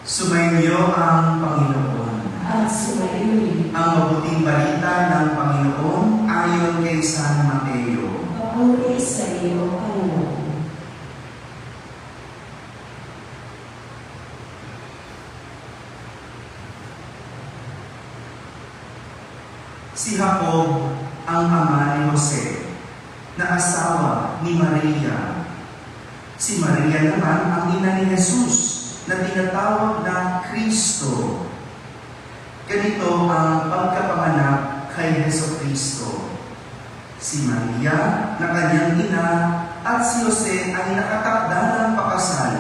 Sumainyo ang Panginoon. At sumainyo Ang mabuting balita ng Panginoon ayon kay San Mateo. papuri sa iyo, Panginoon. Si Jacob ang ama ni Jose, na asawa ni Maria. Si Maria naman ang ina ni Jesus, na tinatawag na Kristo. Ganito ang pagkapanganak kay Jesucristo. Si Maria na kanyang ina at si Jose ay nakatakda ng pakasal.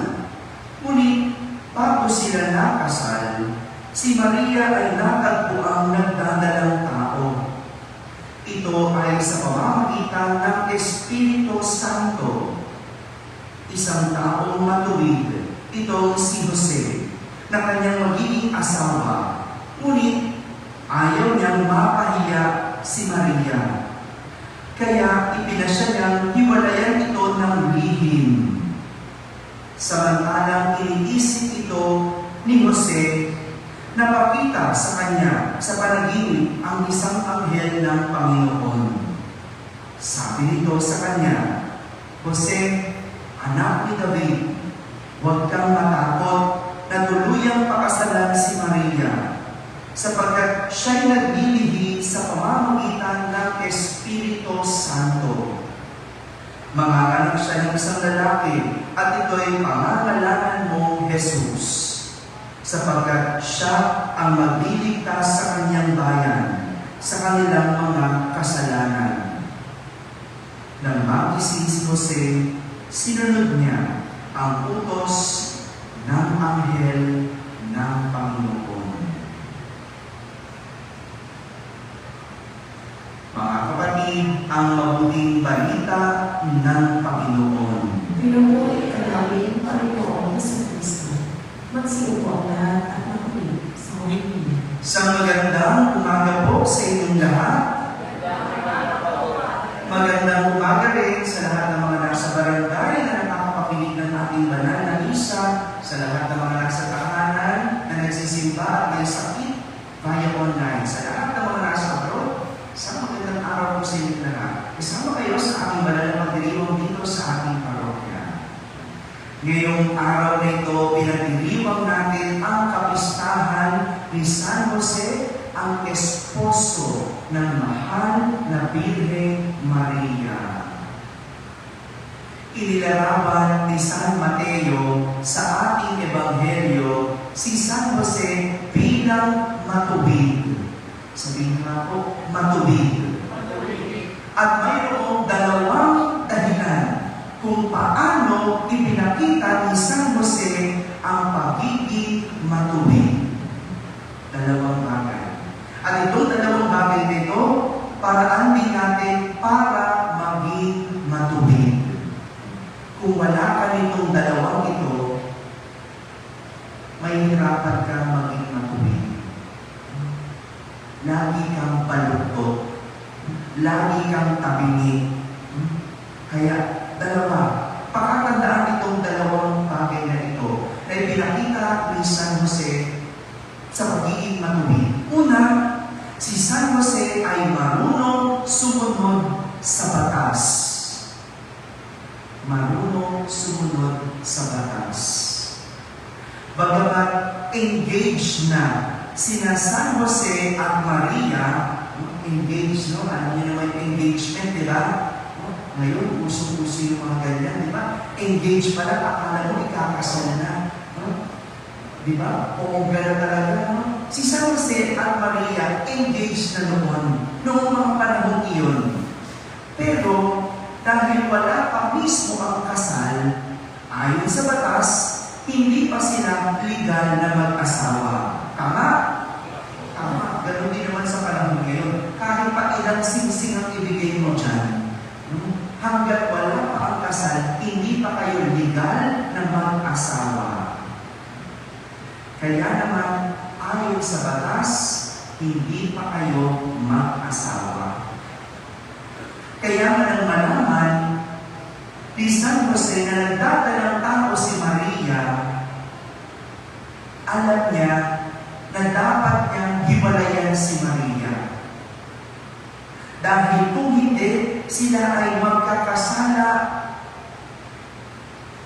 Ngunit bago sila nakasal, si Maria ay natagpo ang nagdadalang tao. Ito ay sa pamamagitan ng Espiritu Santo. Isang taong matuwid, itong si Jose, na kanyang magiging asawa. Ngunit ayaw niyang mapahiya si Maria. Kaya ipinasya niyang hiwalayan ito ng lihim. Samantalang iniisip ito ni Jose, napakita sa kanya sa panaginip ang isang anghel ng Panginoon. Sabi nito sa kanya, Jose, anak ni David, huwag kang matakot na tuluyang pakasalan si Maria, sapagkat siya'y naglilihi sa pamamagitan ng Espiritu Santo. Manganganak siya ng isang lalaki, at ito'y pangangalanan mo Jesus, sapagkat siya ang magliligtas sa kanyang bayan sa kanilang mga kasalanan. Nang magising si Jose, sinunod niya ang utos ng anghel ng Panginoon. Mga kapatid, ang mabuting balita ng Panginoon. Pinupuri ka namin, Panginoon Jesucristo. Magsiupo ang lahat at makinig sa huli. Sa magandang umaga po sa inyong lahat. Magandang umaga rin sa lahat ng mga nasa barangay na nakakapakinig ng ating banal na misa, sa lahat ng mga nasa tahanan na nagsisimba at may sakit via online, sa lahat ng mga nasa abroad. Sa magandang araw po sa inyo lahat. Isama kayo sa ating banal na pagdiriwang dito sa ating parokya. Ngayong araw na ito, pinagdiriwang natin ang kapistahan ni San Jose, ang esposo ng mahal na Birhen Maria. Inilarawan ni San Mateo sa ating ebanghelyo si San Jose bilang matuwid. Sabihin nga po, matuwid. At mayroong dalawang dahilan kung paano ipinakita ni San Jose ang pagiging matuwid. Dalawang bagay. At itong dalawang bagay nito, paraan din natin para maging matuwid. Kung wala ka nitong dalawang ito, may hirapan ka maging matuwid. Lagi kang paluktot. Lagi kang tabingi. Kaya, dalawa. Pakatandaan itong dalawang bagay na ito na ipinakita ni San Jose sa pagiging matuwid. Una, si San Jose ay marunong sumunod sa batas. Marunong sumunod sa batas. Bagamat engaged na sina San Jose at Maria, engaged, no? Alam niyo naman engagement, di ba? Ngayon, usong-uso yung mga ganyan, di ba? Engaged pala, akala mo ikakasal na. No? Di ba? O gano'n talaga, no? Si San Jose at Maria, engaged na noong mga panahon iyon. Pero, dahil wala pa mismo ang kasal, ayon sa batas, hindi pa sila legal na mag-asawa. Tama? Tama. Ganun din naman sa panahon ngayon. Kahit pa ilang singsing ang ibigay mo dyan, hanggat wala pa ang kasal, hindi pa kayo legal na mag-asawa. Kaya naman, ayon sa batas, hindi pa kayo mag-asawa. Kaya nga nang malaman ni San Jose na nagdadalang tao si Maria, alam niya na dapat niyang hiwalayan si Maria. Dahil kung hindi, sila ay magkakasala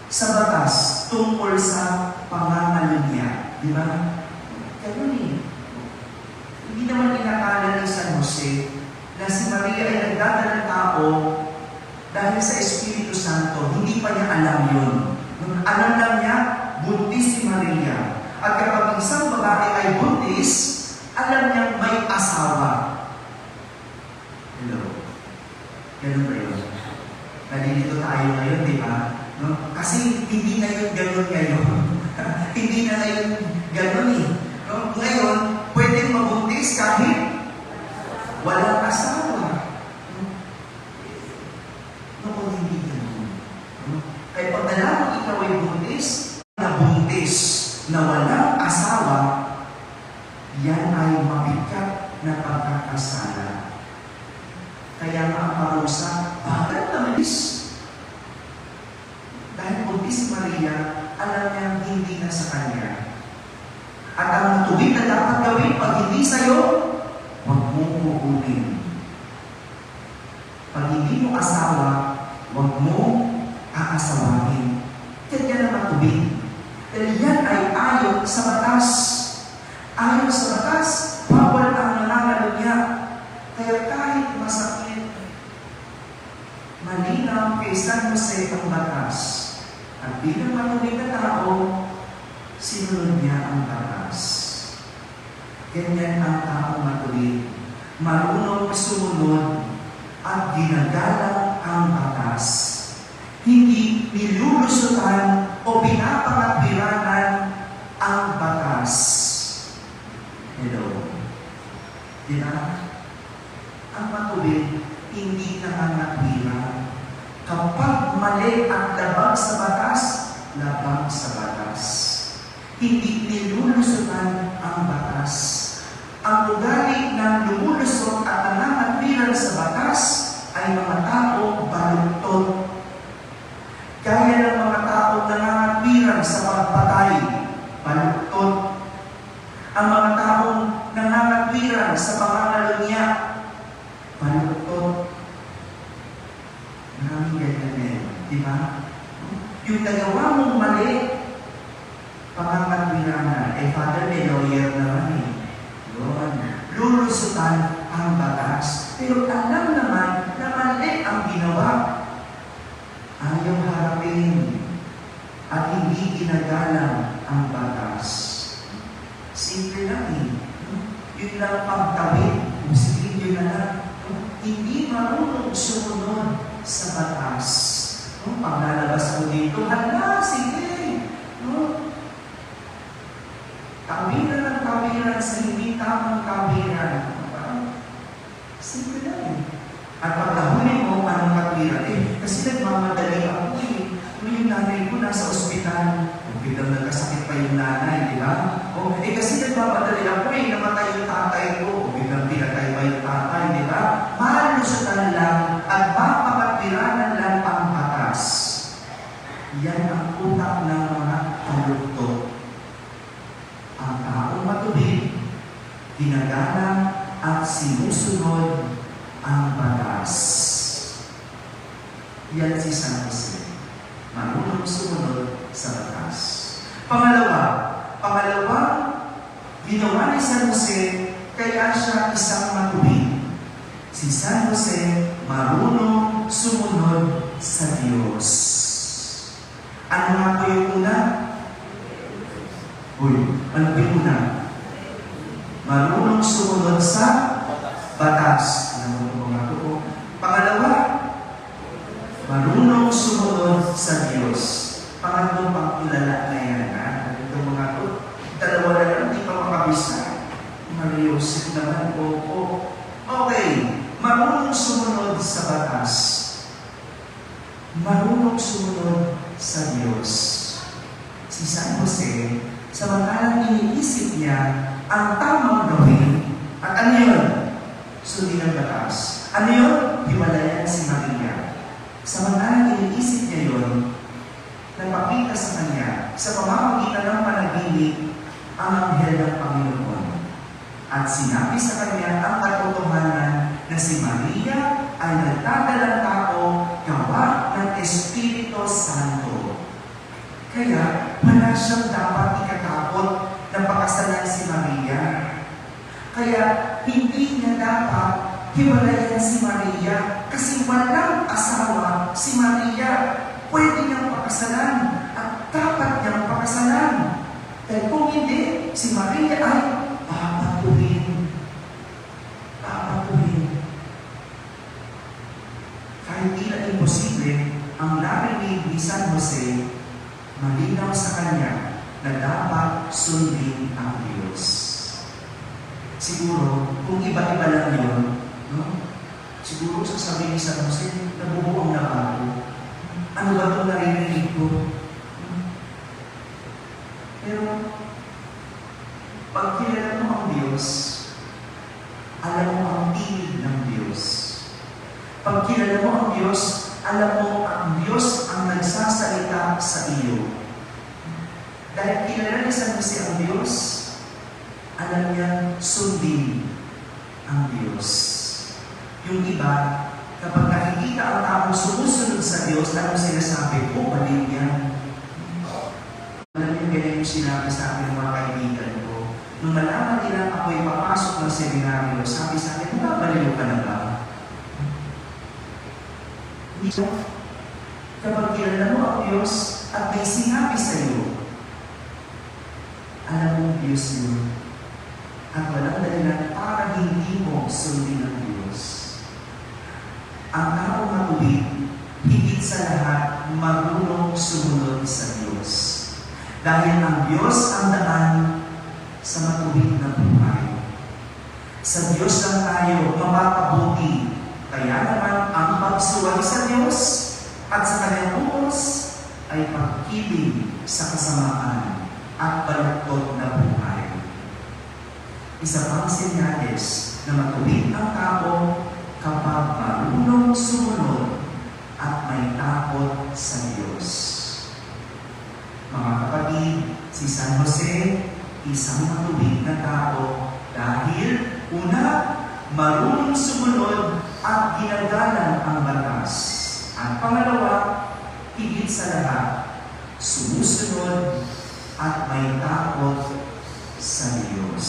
sa batas tungkol sa pangangalunya. Di ba? Ganun eh. Hindi naman inakala ni San Jose na si Maria ay nagdadalang tao dahil sa Espiritu Santo. Hindi pa niya alam yun. Alam lang niya, buntis si Maria. At kapag isang babae ay buntis, alam niyang may asawa. Hello? Ganun ba yun? Nalilito tayo ngayon, di ba? No? Kasi hindi na yun ganun ngayon. Hindi na ngayon ganun eh. No? Ngayon, pwede mabuntis kahit walang asawa. Noon hindi ganun. Kaya pag nalaman ikaw ay buntis na walang asawa, yan ay mabigat na pagkakasala. Kaya nga ang parusa, bakit naman dahil buntis si Maria, alam niya hindi na sa kanya. At ang tuwid na dapat gawin pag hindi sa'yo, huwag mong kukunin. Pag hindi mo asawa, huwag mong aasawahin. Kaya na matubig. Dahil yan ay ayon sa batas. Ayon sa batas, bawal ang nangangalunya. Kaya kahit masakit, malinaw kay San Jose ang batas. At bilang matubig na tao, sinunod niya ang batas. Ganyan ang taong matubig. Marunong sumunod at ginagalang ang batas. Hindi nilulusutan o pinapangatwiranan ang batas. Hello? Di ba? Ang matubig, hindi nangangatwira. Kapag mali at labag sa batas, labag sa batas. Hindi nilulusutan ang batas. Ang ugali ng lumulusot at nangangatwiran sa batas ay mga taong baluktot. Gaya ng mga taong nangangatwiran sa pagpatay, baluktot. Ang mga taong nangangatwiran sa pangangalunya, baluktot. Maraming ganyan, di ba? Yung nagawa mong mali, pangangatwiran na. Father, may lawyer naman eh. Lulusutan ang batas. Pero alam naman na mali ang ginawa. Ayaw harapin at hindi ginagalang ang batas. Simple lang eh. Yun lang pagtawid. Sige, yun na lang. Hindi marunong sumunod sa batas. Pag lalabas mo dito, hala, sige. Tawiran ang tawiran sa hindi tamang tawiran. Simple lang eh. At pag nahuli mo, anong tawiran? Kasi nagmamadali ako eh. Yung nanay ko nasa ospital. Biglang nagkasakit pa yung nanay, di ba? Kasi nagmamadali ako eh. Namatay yung tatay ko. Biglang pinatay pa yung tatay, di ba? Malusutan lang at mapapatwiranan lang ang batas. Yan ang utak ng mga kalukto. Ang taong matubig, ginagalang at sinusunod ang batas. Yan si San Jose. Marunong sumunod sa batas. Pangalawa, ginawa ni San Jose, kaya siya isang matubig. Si San Jose, marunong sumunod sa Diyos. Ano nga po yung una? Ano po yung una? Marunong sumunod sa batas. Pangalawa, marunong sumunod sa Diyos. Pangatlong pangkilala na yan. Ito mga to. Dalawa na lang, hindi pa makabisa. Mariusip naman po. Okay. Marunong sumunod sa batas. marunong sumunod sa Diyos. Si San Jose, samantalang iniisip niya ang tamang gawin, at ano yun? Sundin ang batas. Ano yun? Himalayan si Maria. Samantalang iniisip niya yun, nagpakita sa kanya sa pamamagitan ng panaginip ang anghel ng Panginoon. At sinabi sa kanya ang katotohanan na si Maria ay nagdadalang tao gawa ng Espiritu Santo. Kaya wala siyang dapat ikatakot na pakasalan si Maria. Kaya hindi niya dapat hiwalayan si Maria kasi walang asawa si Maria. Pwede niyang pakasalan at dapat niyang pakasalan. Dahil kung hindi, si Maria ay papatuhin. Papatuhin. Kahit tila imposible, ang narinig ni San Jose, malinaw sa kanya na dapat sundin ang Diyos. Siguro, kung iba-iba lang yun, no? Siguro sasabihin ni San Jose, nabubuang na ba ako? Ano ba itong naririnig ko? Pero, pag kilala mo ang Diyos, alam mo ang tinig ng Diyos. Pag kilala mo ang Diyos, alam mo ang Diyos ang nagsasalita sa iyo. Dahil kilala ni San Jose ang Diyos, alam niya sundin ang Diyos. Yung iba, kapag nakikita ang taong sumusunod sa Diyos, ano sinasabi? Baliw yan. Alam niyo, ganyan yung sinabi sa akin ng mga kaibigan ko. Nung malaman nila ako'y papasok ng seminaryo, sabi sa akin, baliw ka na ba? Kapag kilala mo ang Diyos at may sinabi sa iyo, alam mo ang Diyos yun. At walang dahilan para hindi mo sundin ang Diyos. Ang taong matuwid, higit sa lahat, marunong sumunod sa Diyos. Dahil ang Diyos ang daan sa matuwid na buhay. Sa Diyos lang tayo mapapabuti. Kaya naman ang pagsuway sa Diyos at sa Kanyang utos ay pagkiling sa kasamaan at baluktot na buhay. Isa pang senyales na matuwid ang tao kapag marunong sumunod at may takot sa Diyos. Mga kapatid, si San Jose, isang matuwid na tao dahil una, marunong sumunod at ginagalang ang batas. At pangalawa, higit sa lahat, sumusunod at may takot sa Diyos.